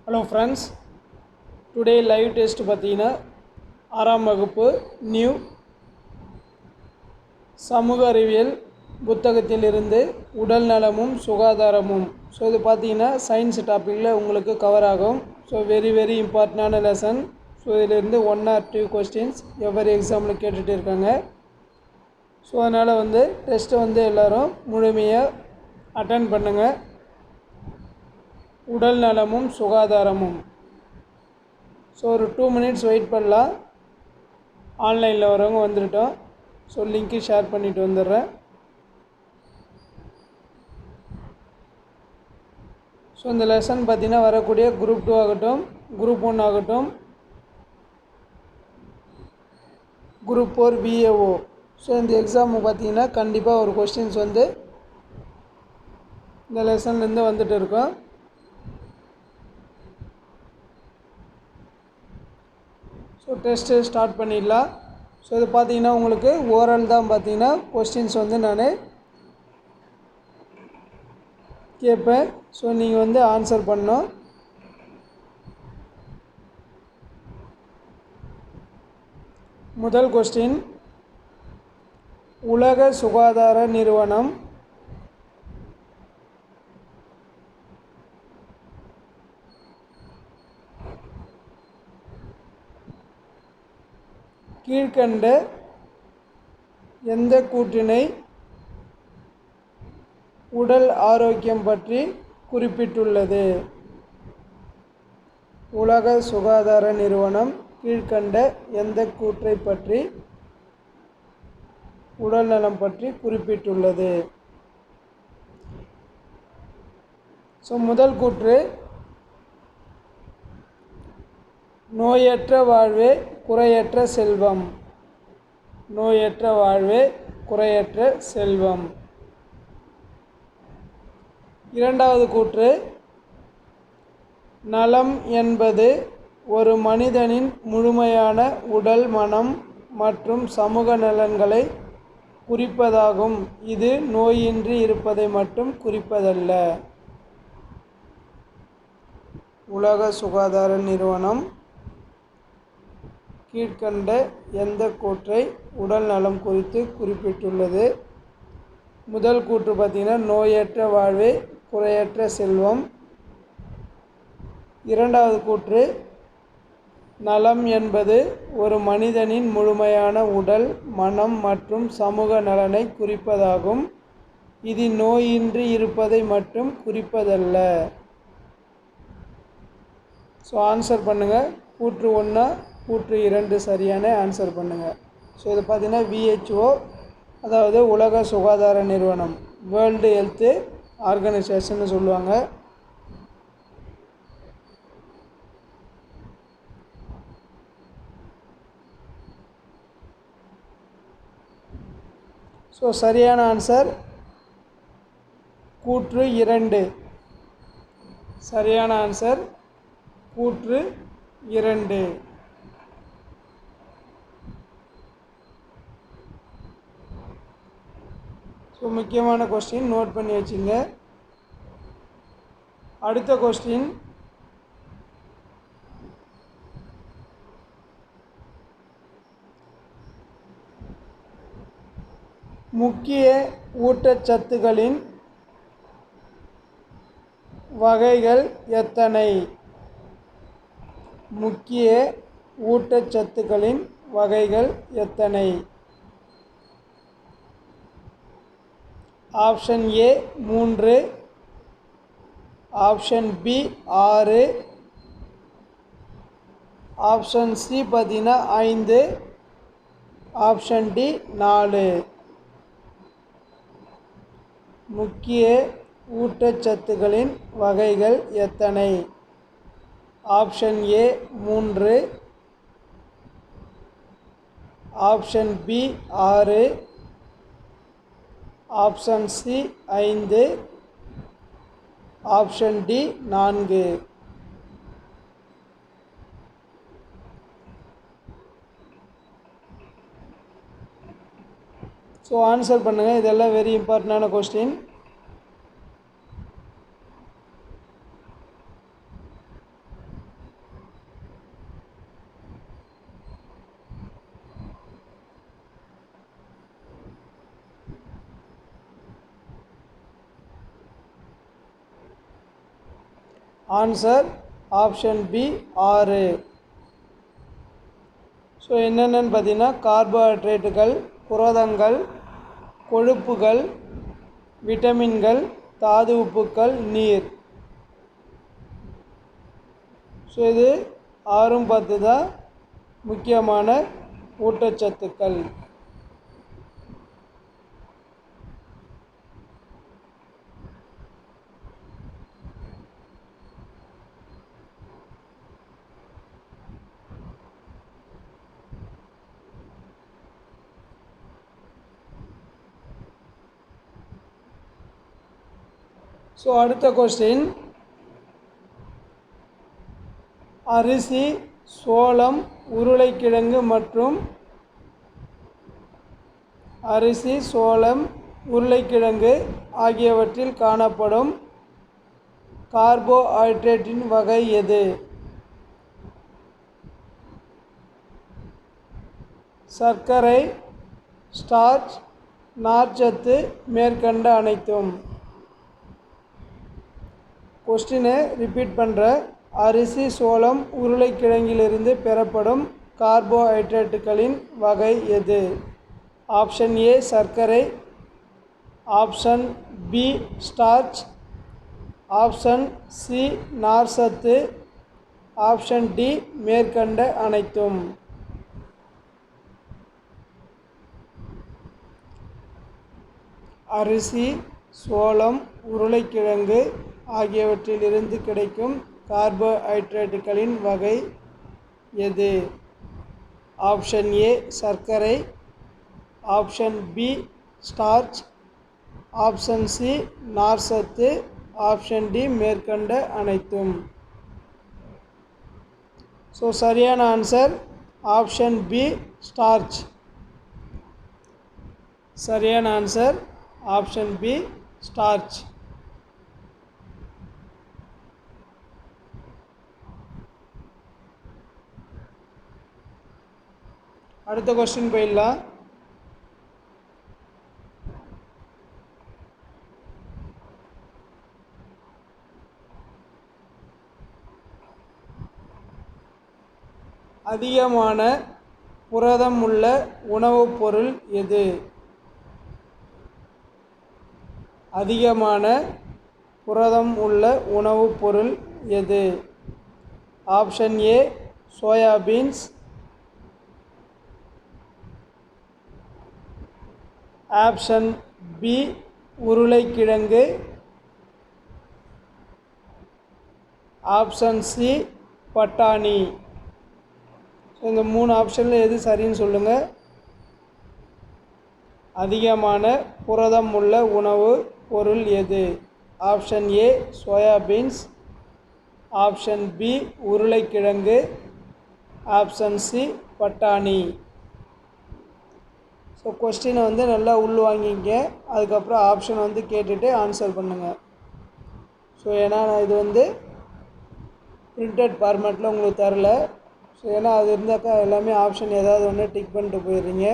Hello friends, today live test பார்த்தீங்கன்னா 6ஆம் வகுப்பு நியூ சமூக அறிவியல் புத்தகத்திலிருந்து உடல் நலமும் சுகாதாரமும். ஸோ இது பார்த்தீங்கன்னா சயின்ஸ் டாப்பிக்கில் உங்களுக்கு கவர் ஆகும். ஸோ வெரி இம்பார்ட்டண்டான லெசன். ஸோ இதிலிருந்து 1 or 2 கொஸ்டின்ஸ் எவ்வரி எக்ஸாமில் கேட்டுகிட்டு இருக்காங்க. ஸோ அதனால் டெஸ்ட்டை எல்லோரும் முழுமையாக அட்டன் பண்ணுங்கள். உடல் நலமும் சுகாதாரமும். ஸோ ஒரு 2 minutes வெயிட் பண்ணலாம். ஆன்லைனில் வரவங்க வந்துட்டோம். ஸோ லிங்க்கு ஷேர் பண்ணிவிட்டு வந்துடுறேன். ஸோ இந்த லெசன் பார்த்திங்கன்னா வரக்கூடிய குரூப் 2 ஆகட்டும், குரூப் 1 ஆகட்டும், குரூப் 4 VAO. ஸோ இந்த எக்ஸாமு பார்த்திங்கன்னா கண்டிப்பாக ஒரு கொஸ்டின்ஸ் இந்த லெசன்லேருந்து வந்துட்டு இருக்கோம். ஸோ டெஸ்ட்டு ஸ்டார்ட் பண்ணிடலாம். ஸோ இது பார்த்தீங்கன்னா உங்களுக்கு ஓரல் தான். பார்த்தீங்கன்னா கொஸ்டின்ஸ் நான் கேட்பேன். ஸோ நீங்கள் ஆன்சர் பண்ணணும். முதல் கொஸ்டின், உலக சுகாதார நிறுவனம் கீழ்கண்ட எந்த கூற்றினை உடல் ஆரோக்கியம் பற்றி குறிப்பிட்டுள்ளது? உலக சுகாதார நிறுவனம் கீழ்கண்ட எந்த கூற்றை பற்றி உடல் நலம் பற்றி குறிப்பிட்டுள்ளது? ஸோ முதல் கூற்று, நோயற்ற வாழ்வே குறையற்ற செல்வம். நோயற்ற வாழ்வே குறையற்ற செல்வம். இரண்டாவது கூற்று, நலம் என்பது ஒரு மனிதனின் முழுமையான உடல், மனம் மற்றும் சமூக நலன்களை குறிப்பதாகும். இது நோயின்றி இருப்பதை மட்டும் குறிப்பதல்ல. உலக சுகாதார நிறுவனம் கீழ்கண்ட எந்த கூற்றை உடல் நலம் குறித்து குறிப்பிட்டுள்ளது? முதல் கூற்று பார்த்தீங்கன்னா நோயற்ற வாழ்வே குறையற்ற செல்வம். இரண்டாவது கூற்று, நலம் என்பது ஒரு மனிதனின் முழுமையான உடல், மனம் மற்றும் சமூக நலனை குறிப்பதாகும். இது நோயின்றி இருப்பதை மட்டும் குறிப்பதல்ல. ஸோ ஆன்சர் பண்ணுங்கள். கூற்று 1, கூற்று 2 சரியான ஆன்சர் பண்ணுங்கள். ஸோ இது பார்த்தீங்கன்னா WHO, அதாவது உலக சுகாதார நிறுவனம், வேர்ல்டு ஹெல்த்து ஆர்கனைசேஷன் சொல்லுவாங்க. ஸோ சரியான ஆன்சர் கூற்று 2. சரியான ஆன்சர் கூற்று 2. ஸோ முக்கியமான கொஸ்டின் நோட் பண்ணி வச்சுங்க. அடுத்த கொஸ்டின், முக்கிய ஊட்டச்சத்துக்களின் வகைகள் எத்தனை? முக்கிய ஊட்டச்சத்துக்களின் வகைகள் எத்தனை? Option A 3, option B 6, option C பார்த்தீங்கன்னா 5, ஆப்ஷன் D 4. முக்கிய ஊட்டச்சத்துக்களின் வகைகள் எத்தனை? Option A 3, option B 6, option C 5, option D 4. So answer பண்ணுங்கள். இதெல்லாம் வெரி இம்பார்ட்டண்டான question. Answer option B 6. So என்னென்னு பார்த்தீங்கன்னா கார்போஹைட்ரேட்டுகள், புரதங்கள், கொழுப்புகள், விட்டமின்கள், தாது உப்புக்கள், நீர். ஸோ இது 6ம் 10 தான் முக்கியமான ஊட்டச்சத்துக்கள். ஸோ அடுத்த கொஸ்டின், அரிசி, சோளம், உருளைக்கிழங்கு மற்றும் அரிசி, சோளம், உருளைக்கிழங்கு ஆகியவற்றில் காணப்படும் கார்போஹைட்ரேட்டின் வகை எது? சர்க்கரை, ஸ்டார்ச், நார்ச்சத்து, மேற்கண்ட அனைத்தும். கொஸ்டினை ரிப்பீட் பண்ணுற, அரிசி, சோளம், உருளைக்கிழங்கிலிருந்து பெறப்படும் கார்போஹைட்ரேட்டுகளின் வகை எது? ஆப்ஷன் ஏ சர்க்கரை, option B starch, option C நார்ச்சத்து, ஆப்ஷன் டி மேற்கண்ட அனைத்தும். அரிசி, சோளம், உருளைக்கிழங்கு ஆகியவற்றிலிருந்து கிடைக்கும் கார்போஹைட்ரேட்டுகளின் வகை எது? ஆப்ஷன் ஏ சர்க்கரை, option B starch, option C நார்ச்சத்து, ஆப்ஷன் டி மேற்கண்ட அனைத்தும். ஸோ சரியான ஆன்சர் ஆப்ஷன் பி ஸ்டார்ச். சரியான ஆன்சர் ஆப்ஷன் பி ஸ்டார்ச். அடுத்த கொஸ்டின் போயிடலாம். அதிகமான புரதம் உள்ள உணவுப் பொருள் எது? அதிகமான புரதம் உள்ள உணவுப் பொருள் எது? Option A soybeans, option B உருளைக்கிழங்கு, ஆப்ஷன் சி பட்டாணி. ஸோ இந்த 3 ஆப்ஷனில் எது சரின்னு சொல்லுங்கள். அதிகமான புரதம் உள்ள உணவு பொருள் எது? Option A soybeans, option B உருளைக்கிழங்கு, ஆப்ஷன் சி பட்டாணி. ஸோ கொஸ்டினை நல்லா உள்வாங்கிங்க. அதுக்கப்புறம் ஆப்ஷன் கேட்டுட்டு ஆன்சர் பண்ணுங்கள். ஸோ ஏன்னா நான் இது பிரிண்டட் ஃபார்மேட்டில் உங்களுக்கு தரல. ஸோ ஏன்னா அது இருந்தாக்கா எல்லாமே ஆப்ஷன் ஏதாவது ஒன்று டிக் பண்ணிட்டு போயிடுறீங்க.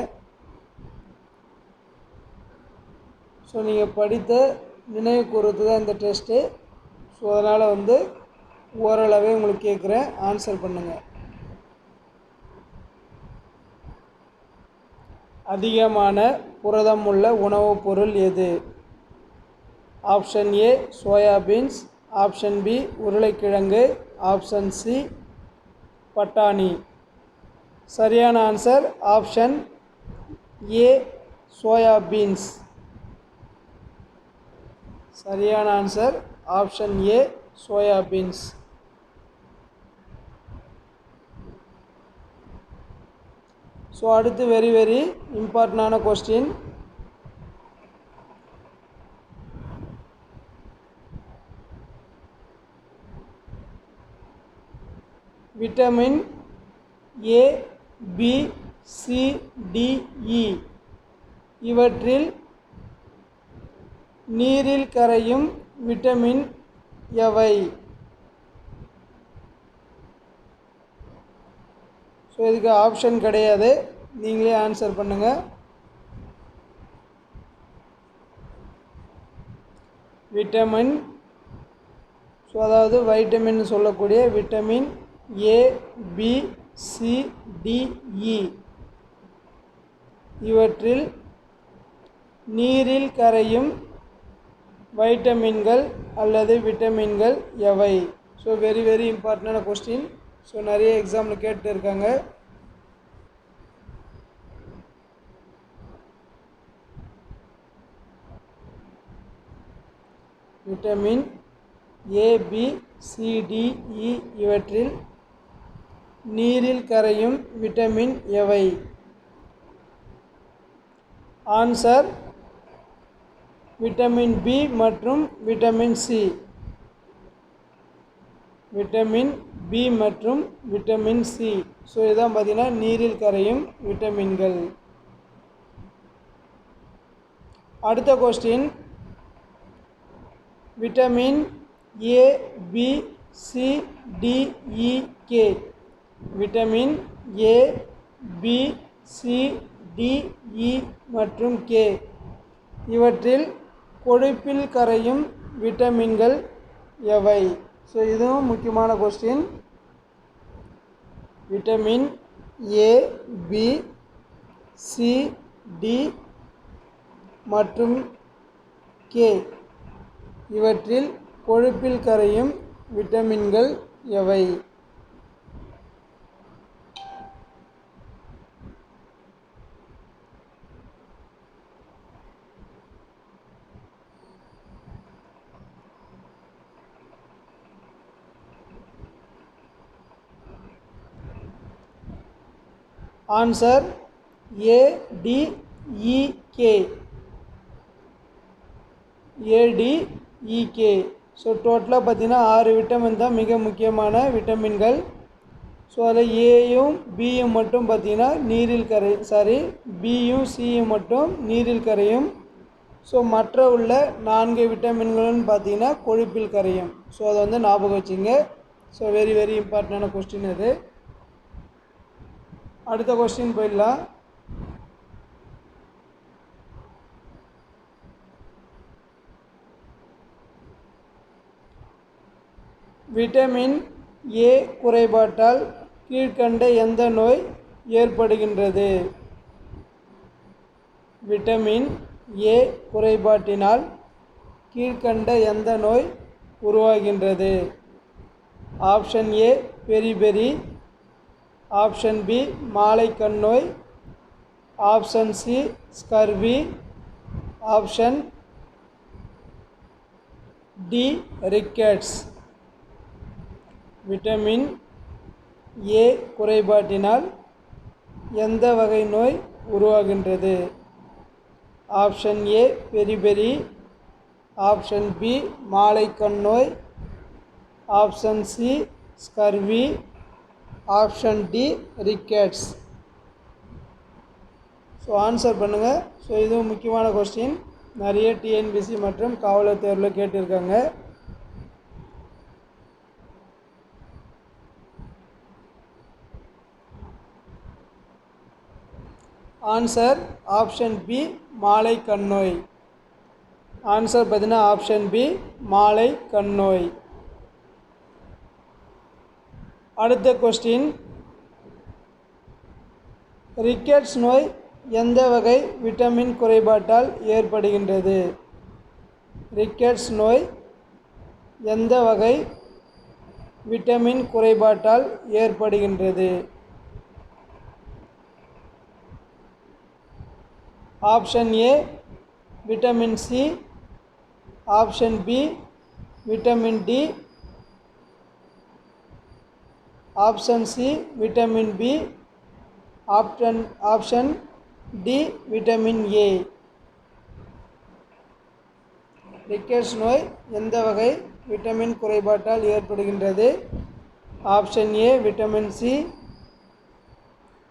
ஸோ நீங்கள் படித்த நினைவு கூறுறது தான் இந்த டெஸ்ட்டு. ஸோ அதனால் ஓரளவே உங்களுக்கு கேட்குறேன், ஆன்சர் பண்ணுங்கள். அதிகமான புரதம் உள்ள உணவுப் பொருள் எது? Option A soybeans, option B உருளைக்கிழங்கு, ஆப்ஷன் சி பட்டாணி. சரியான ஆன்சர் ஆப்ஷன் ஏ சோயாபீன்ஸ். சரியான answer option A soybeans. So அடுத்து வெரி இம்பார்ட்டண்டான question. Vitamin A, B, C, D, E இவற்றில் நீரில் கரையும் விட்டமின் எவை? ஸோ இதுக்கு ஆப்ஷன் கிடையாது, நீங்களே ஆன்சர் பண்ணுங்கள். விட்டமின் ஸோ அதாவது வைட்டமின் சொல்லக்கூடிய vitamin A, B, C, D, E இவற்றில் நீரில் கரையும் வைட்டமின்கள் அல்லது விட்டமின்கள் எவை? ஸோ வெரி வெரி இம்பார்ட்டண்டான கொஸ்டின். ஸோ நிறைய எக்ஸாமில் கேட்டு இருக்காங்க. Vitamin A, B, C, D, E இவற்றில் நீரில் கரையும் விட்டமின் எவை? ஆன்சர் விட்டமின் பி மற்றும் விட்டமின் சி. விட்டமின் பி மற்றும் விட்டமின் சி. ஸோ இதுதான் பார்த்தீங்கன்னா நீரில் கரையும் விட்டமின்கள். அடுத்த question, vitamin A, B, C, D, E, K. Vitamin A, B, C, D, இ மற்றும் கே இவற்றில் கொழுப்பில் கரையும் விட்டமின்கள் எவை? ஸோ இதுவும் முக்கியமான question. Vitamin A, B, C, D மற்றும் கே இவற்றில் கொழுப்பில் கரையும் விட்டமின்கள் எவை? Answer ADEK. ஏடிஇகே. ஸோ டோட்டலாக பார்த்தீங்கன்னா 6 விட்டமின் தான் மிக முக்கியமான விட்டமின்கள். ஸோ அதில் ஏயும் பியும் மட்டும் பார்த்தீங்கன்னா நீரில் பியும் சியும் மட்டும் நீரில் கரையும். ஸோ மற்ற உள்ள 4 விட்டமின்களும் பார்த்தீங்கன்னா கொழுப்பில் கரையும். ஸோ அதை வந்து ஞாபகம் வச்சுங்க. ஸோ வெரி வெரி இம்பார்ட்டண்டான கொஸ்டின் அது. அடுத்த கொஸ்டின் போயிடலாம். விட்டமின் ஏ குறைபாட்டால் கீழ்க்கண்ட எந்த நோய் ஏற்படுகின்றது? விட்டமின் ஏ குறைபாட்டினால் கீழ்க்கண்ட எந்த நோய் உருவாகின்றது? Option A beriberi, option B மாலைக்கண் நோய், option C scurvy, option D rickets. Vitamin A குறைபாட்டினால் எந்த வகை நோய் உருவாகின்றது? Option A beriberi, option B மாலைக்கண் நோய், option C scurvy, option D rickets. So answer பண்ணுங்கள். ஸோ இதுவும் முக்கியமான கொஸ்டின். நிறைய டிஎன்பிசி மற்றும் காவலர் தேர்வில் கேட்டிருக்காங்க. ஆன்சர் ஆப்ஷன் பி மாலைக்கண் நோய். ஆன்சர் பார்த்தீங்கன்னா ஆப்ஷன் பி மாலைக்கண் நோய். அடுத்த கொஸ்டின், ரிக்கெட்ஸ் நோய் எந்த வகை விட்டமின் குறைபாட்டால் ஏற்படுகின்றது? ரிக்கெட்ஸ் நோய் எந்த வகை விட்டமின் குறைபாட்டால் ஏற்படுகின்றது? Option A vitamin C, option B vitamin D, option C vitamin B, option D vitamin A. Rickets நோய் எந்த வகை விட்டமின் குறைபாட்டால் ஏற்படுகின்றது? Option A vitamin C,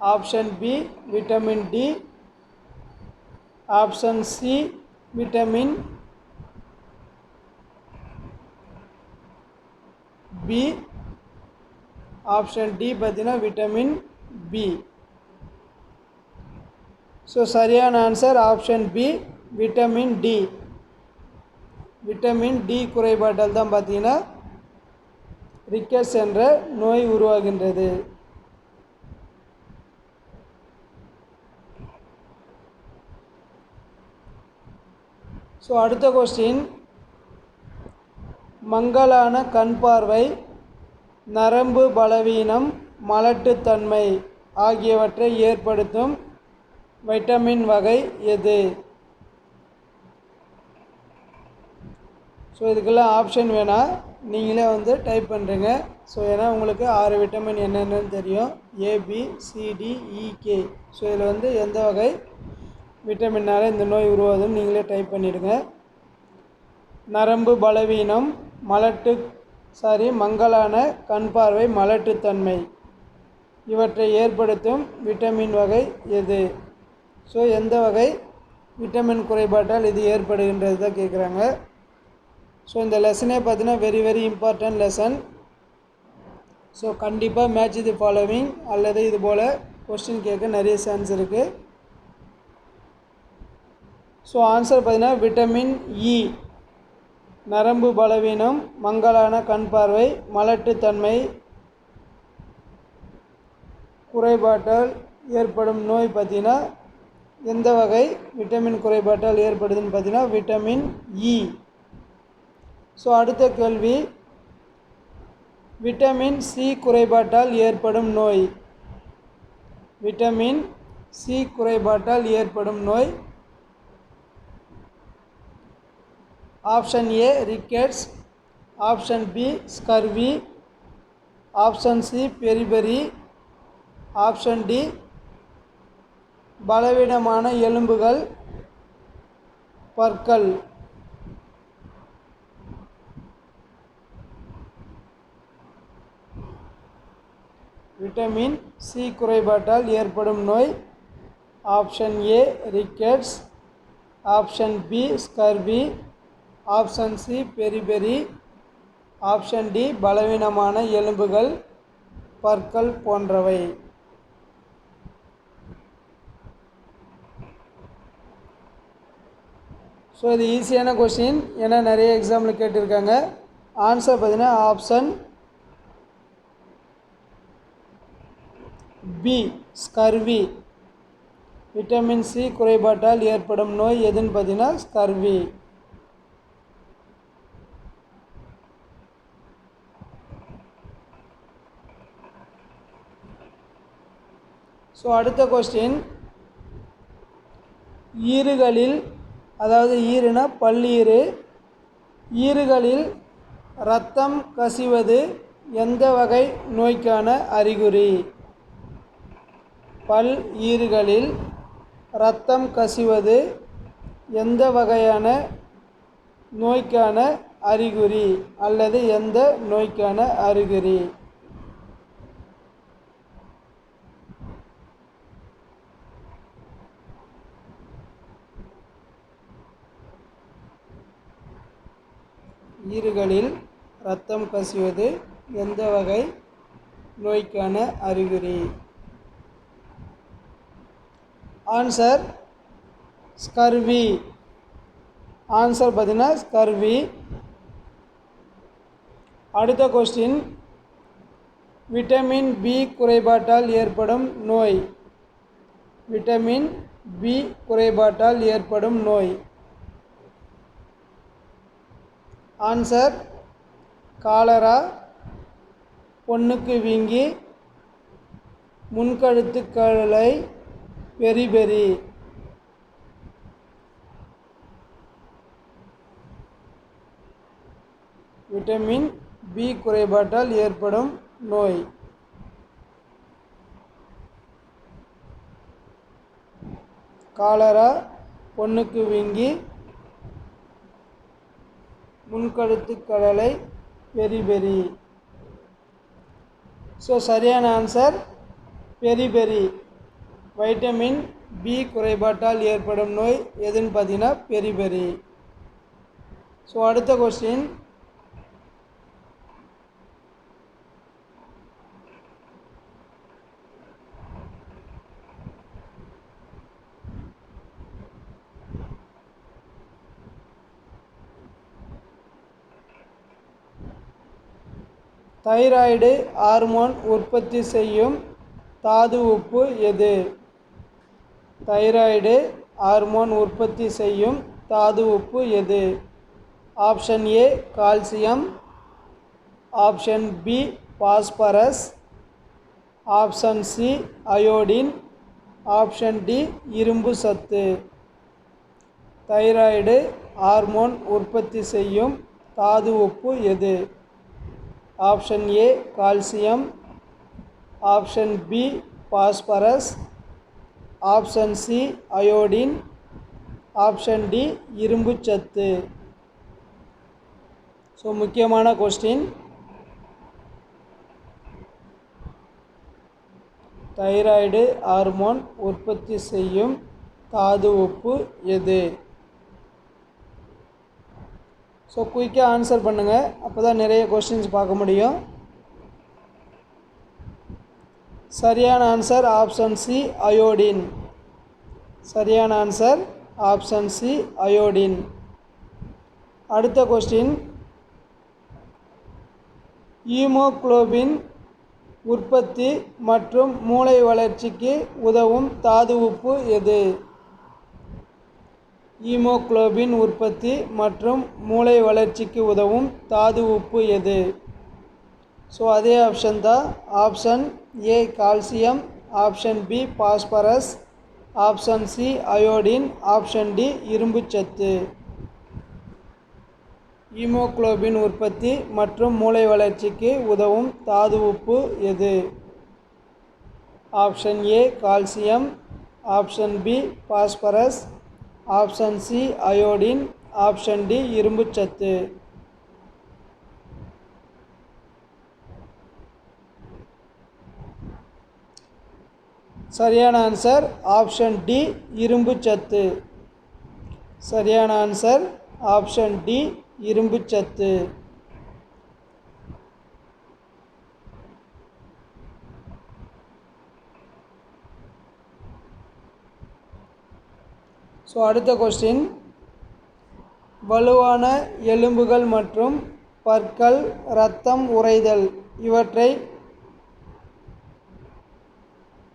option B vitamin D, option C vitamin B, option D பார்த்தீங்கன்னா vitamin B. So சரியான answer option B vitamin D. Vitamin D குறைபாட்டால் தான் பார்த்தீங்கன்னா ரிக்கெட்ஸ் என்ற நோய் உருவாகின்றது. ஸோ அடுத்த கொஸ்டின், மங்கலான கண் பார்வை, நரம்பு பலவீனம், மலட்டுத்தன்மை ஆகியவற்றை ஏற்படுத்தும் வைட்டமின் வகை எது? ஸோ இதுக்கெல்லாம் ஆப்ஷன் வேணாம், நீங்களே டைப் பண்ணுறீங்க. ஸோ ஏன்னா உங்களுக்கு 6 விட்டமின் என்னென்னு தெரியும், ABCDEK. ஸோ இதில் எந்த வகை விட்டமினால் இந்த நோய் உருவாகுதுன்னு நீங்களே டைப் பண்ணிவிடுங்க. நரம்பு பலவீனம், மங்கலான கண் பார்வை, மலட்டுத்தன்மை இவற்றை ஏற்படுத்தும் விட்டமின் வகை எது? ஸோ எந்த வகை விட்டமின் குறைபாட்டால் இது ஏற்படுகின்றது தான் கேட்குறாங்க. ஸோ இந்த லெசனே பார்த்தீங்கன்னா very very important lesson. So கண்டிப்பாக மேட்ச் தி ஃபாலோவிங் அல்லது இது போல் கொஸ்டின் கேட்க நிறைய சான்ஸ் இருக்குது. ஸோ ஆன்சர் பார்த்தீங்கன்னா விட்டமின் இ, நரம்பு பலவீனம், மங்கலான கண் பார்வை, மலட்டுத்தன்மை குறைபாட்டால் ஏற்படும் நோய் பார்த்தீங்கன்னா எந்த வகை விட்டமின் குறைபாட்டால் ஏற்படுதுன்னு பார்த்தீங்கன்னா விட்டமின் இ. ஸோ அடுத்த கேள்வி, விட்டமின் சி குறைபாட்டால் ஏற்படும் நோய். விட்டமின் சி குறைபாட்டால் ஏற்படும் நோய். Option A rickets, option B scurvy, option C beriberi, option D பலவீனமான எலும்புகள் பற்கள். விட்டமின் சி குறைபாட்டால் ஏற்படும் நோய். Option A rickets, option B scurvy, option C beriberi, option D பலவீனமான எலும்புகள் பற்கள் போன்றவை. ஸோ இது ஈஸியான கொஸ்டின், ஏன்னா நிறைய எக்ஸாம்பிள் கேட்டிருக்காங்க. ஆன்சர் பார்த்தீங்கன்னா option B scurvy. Vitamin C குறைபாட்டால் ஏற்படும் நோய் எதுன்னு பார்த்தீங்கன்னா ஸ்கர்வி. ஸோ அடுத்த கொஸ்டின், ஈறுகளில், அதாவது ஈறுனா பல்லீறு, ஈறுகளில் இரத்தம் கசிவது எந்த வகை நோய்க்கான அறிகுறி? பல் ஈறுகளில் இரத்தம் கசிவது எந்த வகையான நோய்க்கான அறிகுறி அல்லது எந்த நோய்க்கான அறிகுறி? ஈறுகளில் இரத்தம் கசிவது எந்த வகை நோய்க்கான அறிகுறி? Answer scurvy. ஆன்சர் பார்த்தீங்கன்னா ஸ்கர்வி. அடுத்த கொஸ்டின், விட்டமின் பி குறைபாட்டால் ஏற்படும் நோய். விட்டமின் பி குறைபாட்டால் ஏற்படும் நோய். ஆன்சர் காலரா, பொண்ணுக்கு வீங்கி, முன்கழுத்துக்களை, பெரிபெரி. விட்டமின் பி குறைபாட்டால் ஏற்படும் நோய். காலரா, பொண்ணுக்கு வீங்கி, முன்கழுத்துக்கடலை, பெரிபெரி. ஸோ சரியான ஆன்சர் பெரிபெரி. வைட்டமின் பி குறைபாட்டால் ஏற்படும் நோய் எதுன்னு பார்த்தீங்கன்னா பெரிபெரி. ஸோ அடுத்த கொஸ்டின், தைராய்டு ஹார்மோன் உற்பத்தி செய்யும் தாது உப்பு எது? தைராய்டு ஹார்மோன் உற்பத்தி செய்யும் தாது உப்பு எது? Option A calcium, option B phosphorus, option C iodine, option D இரும்பு சத்து. தைராய்டு ஹார்மோன் உற்பத்தி செய்யும் தாது உப்பு எது? Option A calcium, option B phosphorus, option C iodine, option D இரும்பு சத்து. ஸோ முக்கியமான கொஸ்டின், தைராய்டு ஹார்மோன் உற்பத்தி செய்யும் தாது உப்பு எது? ஸோ குயிக்காக ஆன்சர் பண்ணுங்கள், அப்போ தான் நிறைய கொஸ்டின்ஸ் பார்க்க முடியும். சரியான ஆன்சர் ஆப்ஷன் சி அயோடின். சரியான ஆன்சர் ஆப்ஷன் சி அயோடின். அடுத்த கொஸ்டின், ஹீமோகுளோபின் உற்பத்தி மற்றும் மூளை வளர்ச்சிக்கு உதவும் தாது உப்பு எது? ஹீமோகுளோபின் உற்பத்தி மற்றும் மூளை வளர்ச்சிக்கு உதவும் தாது உப்பு எது? ஸோ அதே ஆப்ஷன் தான். Option A calcium, option B phosphorus, option C iodine, option D இரும்பு சத்து. ஹீமோகுளோபின் உற்பத்தி மற்றும் மூளை வளர்ச்சிக்கு உதவும் தாது உப்பு எது? Option A calcium, option B phosphorus, option C iodine, option D இரும்பு சத்து. சரியான ஆன்சர் ஆப்ஷன் டி இரும்பு சத்து. சரியான ஆன்சர் ஆப்ஷன் டி இரும்பு சத்து. ஸோ அடுத்த கொஸ்டின், வலுவான எலும்புகள் மற்றும் பற்கள், இரத்தம் உறைதல் இவற்றை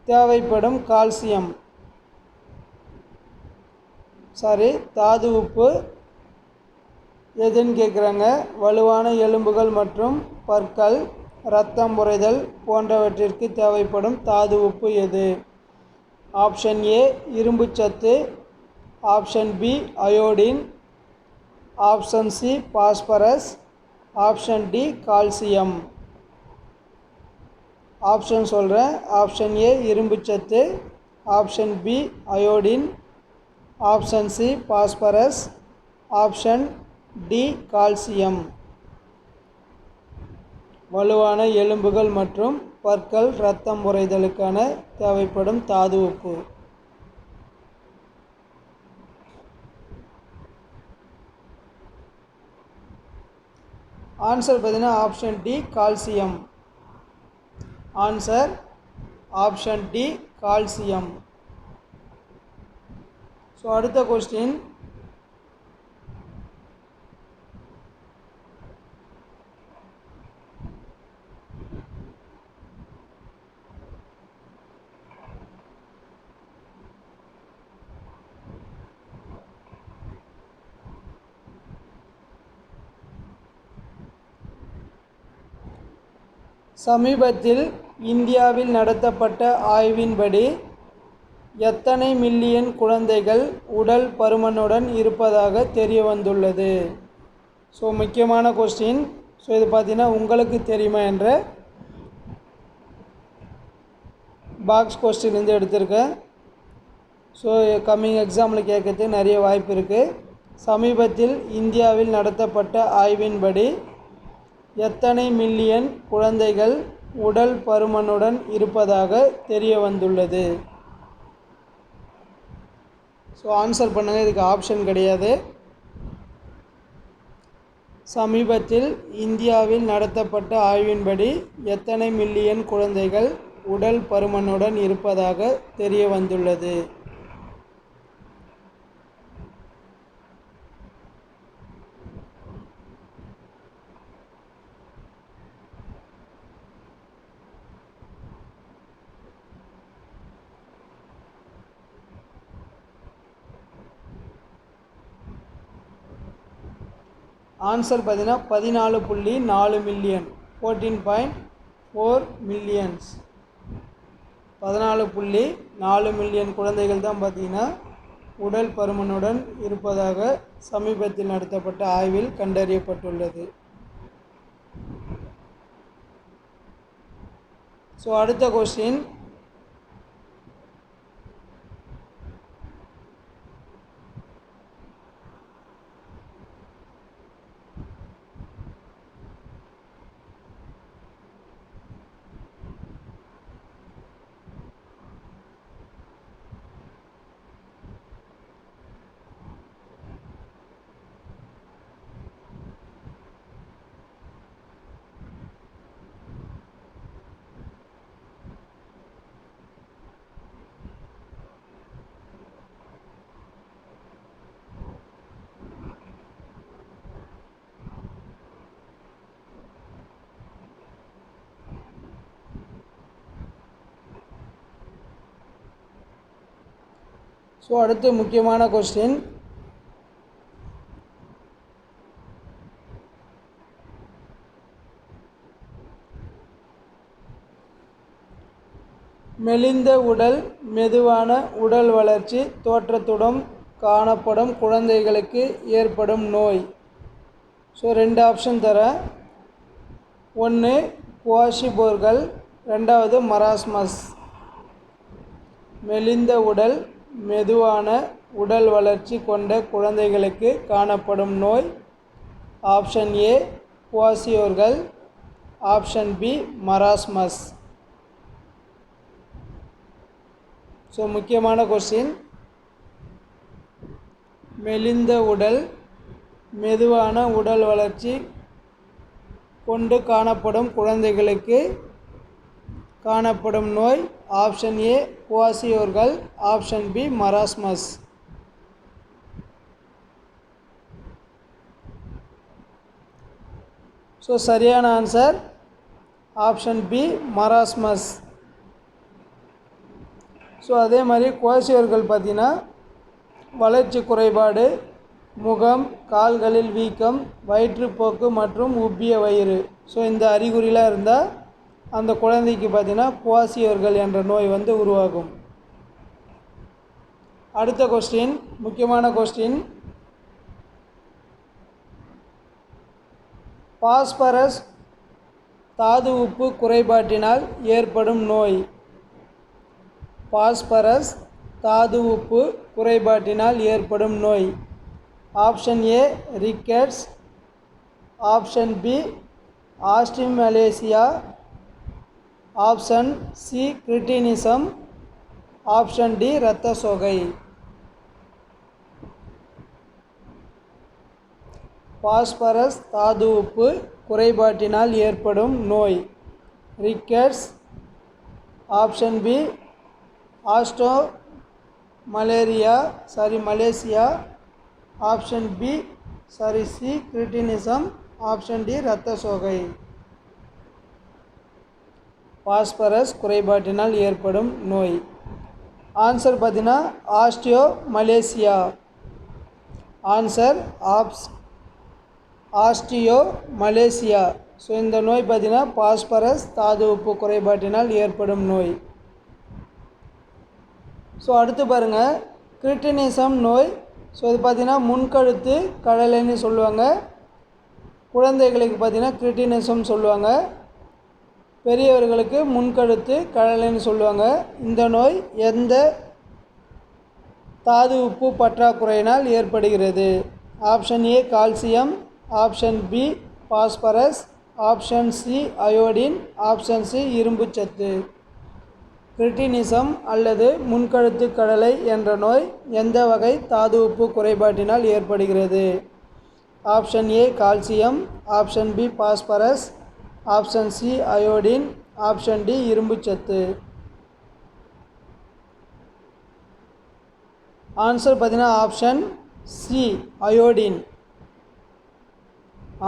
தேவைப்படும் கால்சியம் தாது உப்பு எதுன்னு கேட்குறாங்க. வலுவான எலும்புகள் மற்றும் பற்கள், இரத்தம் உறைதல் போன்றவற்றிற்கு தேவைப்படும் தாது உப்பு எது? ஆப்ஷன் ஏ இரும்பு சத்து, option B iodine, option C phosphorus, option D calcium. Option சொல்கிறேன். ஆப்ஷன் ஏ இரும்பு சத்து, option B iodine, option C phosphorus, option D calcium. வலுவான எலும்புகள் மற்றும் பற்கள், இரத்தம் உறைதலுக்கான தேவைப்படும் தாது உப்பு. ஆன்சர் பார்த்தீங்கன்னா option D calcium. Answer option D calcium. So அடுத்த கொஸ்டின், சமீபத்தில் இந்தியாவில் நடத்தப்பட்ட ஆய்வின்படி எத்தனை மில்லியன் குழந்தைகள் உடல் பருமனுடன் இருப்பதாக தெரிய வந்துள்ளது? ஸோ முக்கியமான கொஸ்டின். ஸோ இது பார்த்தீங்கன்னா உங்களுக்கு தெரியுமா என்ற பாக்ஸ் கொஸ்டின் வந்து எடுத்திருக்கேன். ஸோ கம்மிங் எக்ஸாமில் கேட்கறதுக்கு நிறைய வாய்ப்பு இருக்குது. சமீபத்தில் இந்தியாவில் நடத்தப்பட்ட ஆய்வின்படி எத்தனை மில்லியன் குழந்தைகள் உடல் பருமனுடன் இருப்பதாக தெரிய வந்துள்ளது? ஸோ ஆன்சர் பண்ணுங்கள், இதுக்கு ஆப்ஷன் கிடையாது. சமீபத்தில் இந்தியாவில் நடத்தப்பட்ட ஆய்வின்படி எத்தனை மில்லியன் குழந்தைகள் உடல் பருமனுடன் இருப்பதாக தெரிய வந்துள்ளது? ஆன்சர் பார்த்தீங்கன்னா 14.4 மில்லியன், 14.4 மில்லியன்ஸ். 14.4 மில்லியன் குழந்தைகள் தான் பார்த்தீங்கன்னா உடல் பருமனுடன் இருப்பதாக சமீபத்தில் நடத்தப்பட்ட ஆய்வில் கண்டறியப்பட்டுள்ளது. ஸோ அடுத்த கொஸ்டின், அடுத்து முக்கியமான கொஸ்டின், மெலிந்த உடல், மெதுவான உடல் வளர்ச்சி தோற்றத்துடன் காணப்படும் குழந்தைகளுக்கு ஏற்படும் நோய். ஸோ 2 ஆப்ஷன் தரேன். 1 குவாஷிபோர்கள், 2வது மராஸ்மஸ். மெலிந்த உடல், மெதுவான உடல் வளர்ச்சி கொண்ட குழந்தைகளுக்கு காணப்படும் நோய். Option A kwashiorkor, option B marasmus. So முக்கியமான கொஸ்டின், மெலிந்த உடல், மெதுவான உடல் வளர்ச்சி கொண்டு காணப்படும் குழந்தைகளுக்கு காணப்படும் நோய். Option A kwashiorkor, option B marasmus. So சரியான answer option B marasmus. So அதே மாதிரி குவாஷியோர்கள் பார்த்தீங்கன்னா வளர்ச்சி குறைபாடு, முகம், கால்களில் வீக்கம், வயிற்றுப்போக்கு மற்றும் உப்பிய வயிறு. ஸோ இந்த அறிகுறிலாம் இருந்தால் அந்த குழந்தைக்கு பார்த்தீங்கன்னா குவாஷியோர்கள் என்ற நோய் உருவாகும். அடுத்த கொஸ்டின், முக்கியமான கொஸ்டின், பாஸ்பரஸ் தாது உப்பு குறைபாட்டினால் ஏற்படும் நோய். பாஸ்பரஸ் தாது உப்பு குறைபாட்டினால் ஏற்படும் நோய். Option A rickets, option B osteomalacia, option C cretinism, option D இரத்த சோகை. பாஸ்பரஸ் தாது உப்பு குறைபாட்டினால் ஏற்படும் நோய். ரிக்கெட்ஸ், ஆப்ஷன் பி மலேசியா, option B C cretinism, option D இரத்த சோகை. பாஸ்பரஸ் குறைபாட்டினால் ஏற்படும் நோய். ஆன்சர் பார்த்தீங்கன்னா ஆஸ்டியோமலேசியா. Answer osteomalacia. ஸோ இந்த நோய் பார்த்தீங்கன்னா பாஸ்பரஸ் தாது உப்பு குறைபாட்டினால் ஏற்படும் நோய். ஸோ அடுத்து பாருங்கள், கிரிட்டினிசம் நோய். ஸோ இது பார்த்திங்கன்னா முன்கழுத்து கடலைன்னு சொல்லுவாங்க. குழந்தைகளுக்கு பார்த்திங்கன்னா கிரிட்டினிசம் சொல்லுவாங்க. பெரியவர்களுக்கு முன்கழுத்து கடலைன்னு சொல்லுவாங்க. இந்த நோய் எந்த தாது உப்பு பற்றாக்குறையினால் ஏற்படுகிறது? Option A calcium, option B phosphorus, option C iodine, option C இரும்புச்சத்து. கிரிட்டினிசம் அல்லது முன்கழுத்து கடலை என்ற நோய் எந்த வகை தாது உப்பு குறைபாட்டினால் ஏற்படுகிறது? Option A calcium, option B phosphorus, option C iodine, option D இரும்புச்சத்து. ஆன்சர் பார்த்தீங்கன்னா option C iodine.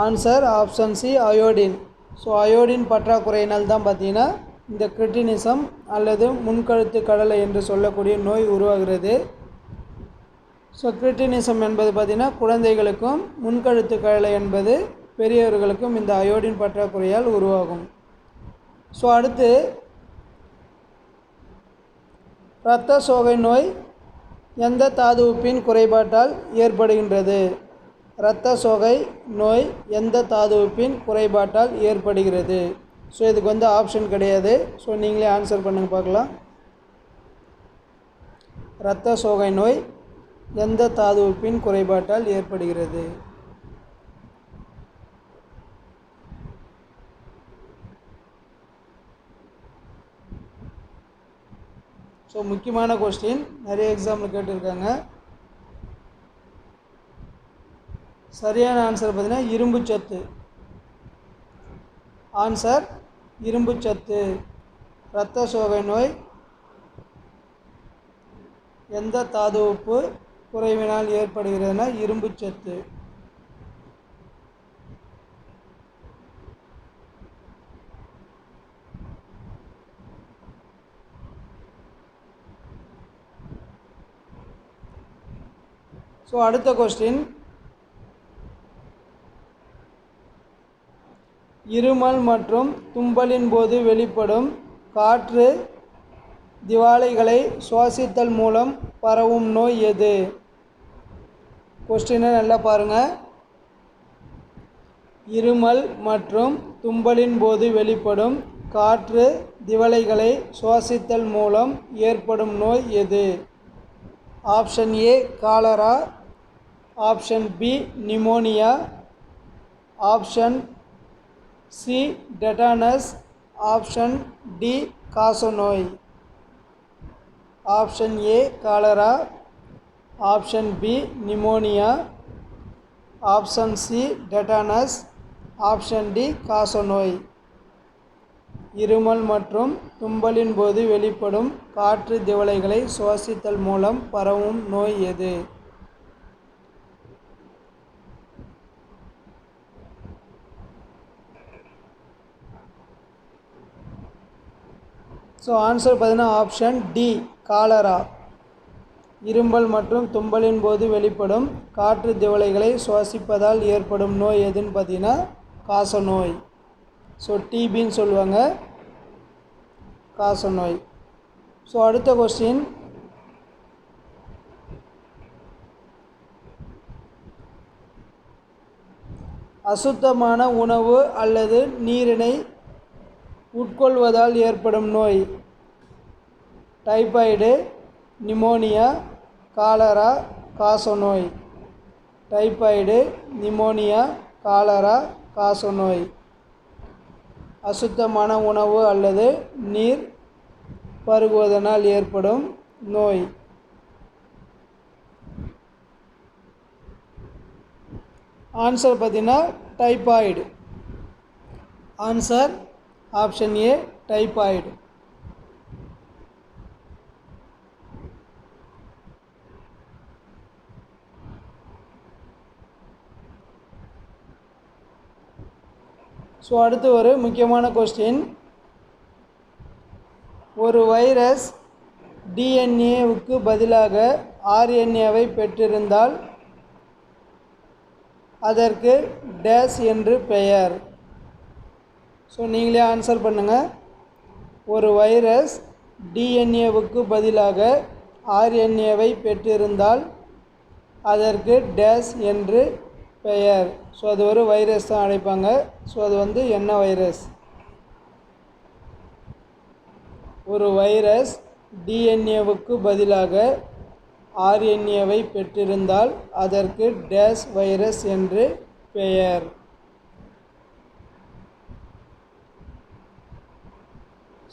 Answer option C iodine. So iodine பற்றாக்குறையினால் தான் பார்த்தீங்கன்னா இந்த கிரிட்டினிசம் அல்லது முன்கழுத்து கடலை என்று சொல்லக்கூடிய நோய் உருவாகிறது. ஸோ கிரிட்டினிசம் என்பது பார்த்திங்கன்னா குழந்தைகளுக்கும், முன்கழுத்து கழலை என்பது பெரியவர்களுக்கும் இந்த அயோடின் பற்றாக்குறையால் உருவாகும். ஸோ அடுத்து இரத்த சோகை நோய் எந்த தாதுவுப்பின் குறைபாட்டால் ஏற்படுகின்றது? இரத்த சோகை நோய் எந்த தாதுவுப்பின் குறைபாட்டால் ஏற்படுகிறது? ஸோ இதுக்கு வந்து ஆப்ஷன் கிடையாது. ஸோ நீங்களே ஆன்சர் பண்ணுங்க பார்க்கலாம். இரத்த சோகை நோய் எந்த தாதுவுப்பின் குறைபாட்டால் ஏற்படுகிறது? ஸோ முக்கியமான கொஸ்டின், நிறைய எக்ஸாம்பிள் கேட்டிருக்காங்க. சரியான ஆன்சர் பார்த்தீங்கன்னா இரும்புச்சத்து. ஆன்சர் இரும்புச்சத்து. இரத்த சோகை நோய் எந்த தாதுவுப்பு குறைவினால் ஏற்படுகிறதுனா இரும்புச்சத்து. ஸோ அடுத்த கொஸ்டின், இருமல் மற்றும் தும்பலின் போது வெளிப்படும் காற்று திவாலைகளை சுவாசித்தல் மூலம் பரவும் நோய் எது? கொஸ்டினை நல்லா பாருங்கள். இருமல் மற்றும் தும்பலின் போது வெளிப்படும் காற்று திவலைகளை சுவாசித்தல் மூலம் ஏற்படும் நோய் எது? Option A cholera, option B pneumonia, option C tetanus, option D காசநோய். Option A cholera, option B pneumonia, option C tetanus, option D காசநோய். இருமல் மற்றும் தும்பலின் போது வெளிப்படும் காற்று திவலைகளை சுவாசித்தல் மூலம் பரவும் நோய் எது? ஸோ ஆன்சர் பார்த்தீங்கன்னா ஆப்ஷன் டி காலரா. இருமல் மற்றும் தும்பலின் போது வெளிப்படும் காற்று திவலைகளை சுவாசிப்பதால் ஏற்படும் நோய் எதுன்னு பார்த்தீங்கன்னா காசநோய். ஸோ டிபின்னு சொல்லுவாங்க, காசநோய். ஸோ அடுத்த கொஸ்டின், அசுத்தமான உணவு அல்லது நீரினை உட்கொள்வதால் ஏற்படும் நோய். டைபாய்டு, நிமோனியா, காலரா, காசநோய். டைபாய்டு, நிமோனியா, காலரா, காசநோய். அசுத்தமான உணவு அல்லது நீர் பருகுவதனால் ஏற்படும் நோய். ஆன்சர் பார்த்தீங்கன்னா டைபாய்டு. ஆன்சர் ஆப்ஷன் ஏ டைபாய்டு. ஸோ அடுத்து ஒரு முக்கியமான கொஸ்டின், ஒரு வைரஸ் டிஎன்ஏவுக்கு பதிலாக ஆர்என்ஏவை பெற்றிருந்தால் அதற்கு டேஸ் என்று பெயர். ஸோ நீங்களே ஆன்சர் பண்ணுங்கள். ஒரு வைரஸ் டிஎன்ஏவுக்கு பதிலாக ஆர்என்ஏவை பெற்றிருந்தால் அதற்கு டேஸ் என்று பெயர். ஸோ அது ஒரு வைரஸ் தான் அழைப்பாங்க. ஸோ அது வந்து என்ன வைரஸ்? ஒரு வைரஸ் டிஎன்ஏவுக்கு பதிலாக ஆர்என்ஏவை பெற்றிருந்தால் அதற்கு டேஸ் வைரஸ் என்று பெயர்.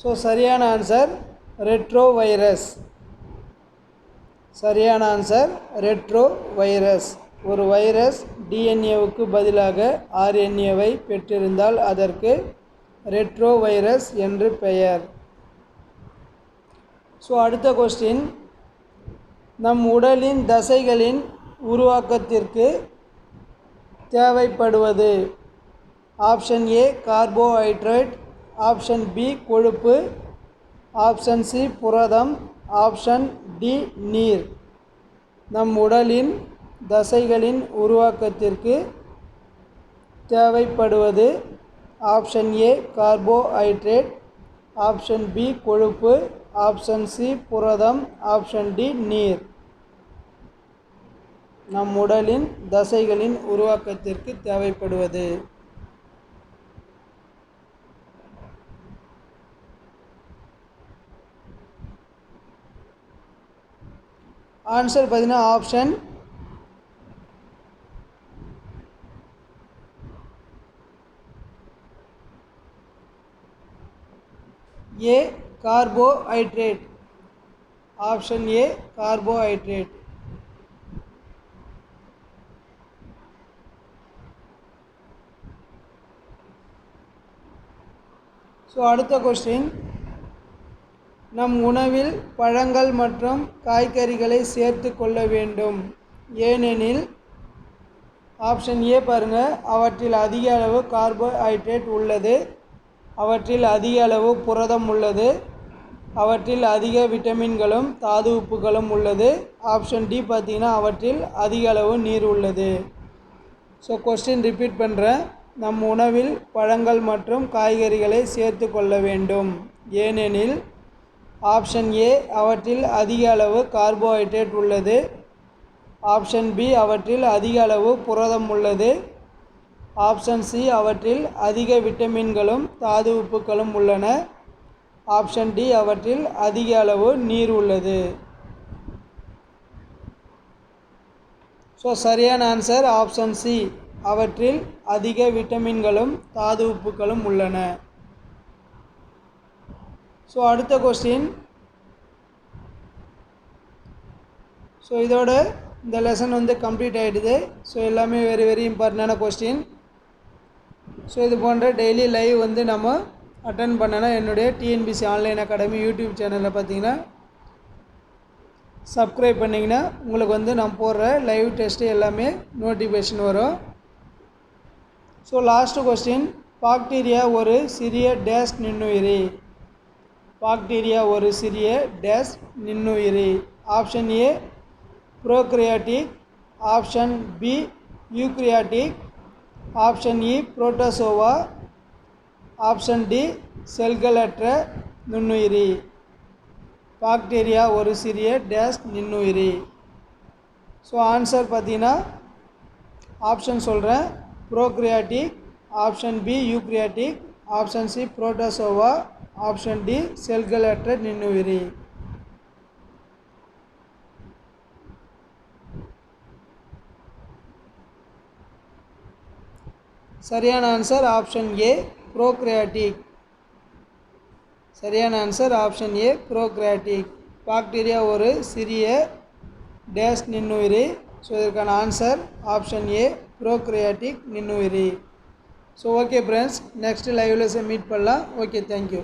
ஸோ சரியான ஆன்சர் ரெட்ரோ வைரஸ். சரியான ஆன்சர் ரெட்ரோ வைரஸ். ஒரு வைரஸ் டிஎன்ஏவுக்கு பதிலாக ஆர்என்ஏவை பெற்றிருந்தால் அதற்கு ரெட்ரோ வைரஸ் என்று பெயர். ஸோ அடுத்த கொஸ்டின், நம் உடலின் தசைகளின் உருவாக்கத்திற்கு தேவைப்படுவது. Option A carbohydrate, option B கொழுப்பு, ஆப்ஷன் சி புரதம், ஆப்ஷன் டி நீர். நம் உடலின் தசைகளின் உருவாக்கத்திற்கு தேவைப்படுவது option A carbohydrate, option B கொழுப்பு, ஆப்ஷன் சி புரதம், ஆப்ஷன் டி நீர். நம் உடலின் தசைகளின் உருவாக்கத்திற்கு தேவைப்படுவது ஆன்சர் பார்த்தீங்கன்னா option A carbohydrate. Option A carbohydrate. So அடுத்த கொஸ்டின், நம் உணவில் பழங்கள் மற்றும் காய்கறிகளை சேர்த்து கொள்ள வேண்டும், ஏனெனில் ஆப்ஷன் ஏ பாருங்கள், அவற்றில் அதிக அளவு கார்போஹைட்ரேட் உள்ளது, அவற்றில் அதிக அளவு புரதம் உள்ளது, அவற்றில் அதிக விட்டமின்களும் தாது உப்புகளும் உள்ளது. ஆப்ஷன் டி பார்த்தீங்கன்னா அவற்றில் அதிக அளவு நீர் உள்ளது. ஸோ கொஸ்டின் ரிப்பீட் பண்ணுறேன். நம் உணவில் பழங்கள் மற்றும் காய்கறிகளை சேர்த்து கொள்ள வேண்டும், ஏனெனில் ஆப்ஷன் ஏ அவற்றில் அதிக அளவு கார்போஹைட்ரேட் உள்ளது, ஆப்ஷன் பி அவற்றில் அதிக அளவு புரதம் உள்ளது, ஆப்ஷன் சி அவற்றில் அதிக விட்டமின்களும் தாது உப்புகளும் உள்ளன, ஆப்ஷன் டி அவற்றில் அதிக அளவு நீர் உள்ளது. ஸோ சரியான ஆன்சர் ஆப்ஷன் சி, அவற்றில் அதிக விட்டமின்களும் தாது உப்புகளும் உள்ளன. ஸோ அடுத்த கொஸ்டின், ஸோ இதோட இந்த லெசன் கம்ப்ளீட் ஆகிடுது. ஸோ எல்லாமே வெரி வெரி இம்பார்ட்டண்டான கொஸ்டின். ஸோ இது போன்ற டெய்லி லைவ் நம்ம அட்டன் பண்ணனா என்னுடைய டிஎன்பிசி ஆன்லைன் அகாடமி யூடியூப் சேனலில் பார்த்தீங்கன்னா சப்ஸ்கிரைப் பண்ணிங்கன்னா உங்களுக்கு நான் போடுற லைவ் டெஸ்ட்டு எல்லாமே நோட்டிஃபிகேஷன் வரும். ஸோ லாஸ்ட்டு கொஸ்டின், பாக்டீரியா ஒரு சிறிய டேஷ் நுண்ணுயிரி. பாக்டீரியா ஒரு சிறிய டேஷ் நுண்ணுயிரி. Option A prokaryotic, option B eukaryotic, option E protozoa, option D செல்களற்ற நுண்ணுயிரி. பாக்டீரியா ஒரு சிறிய டேஷ் நுண்ணுயிரி. ஸோ ஆன்சர் பார்த்தீங்கன்னா ஆப்ஷன் சொல்கிறேன், prokaryotic, option B eukaryotic, option C protozoa, option D செல்களற்ற நுண்ணுயிரி. சரியான ஆன்சர் ஆப்ஷன் ஏ ப்ரோக்ரியாட்டிக். சரியான answer option A prokaryotic. Bacteria ஒரு சிறிய டேஷ் நுண்ணுயிரி. ஸோ இதற்கான ஆன்சர் ஆப்ஷன் ஏ ப்ரோக்ரியாட்டிக் நுண்ணுயிரி. ஸோ ஓகே ஃப்ரெண்ட்ஸ், நெக்ஸ்ட் லைவ்ல மீட் பண்ணலாம். Okay, thank you.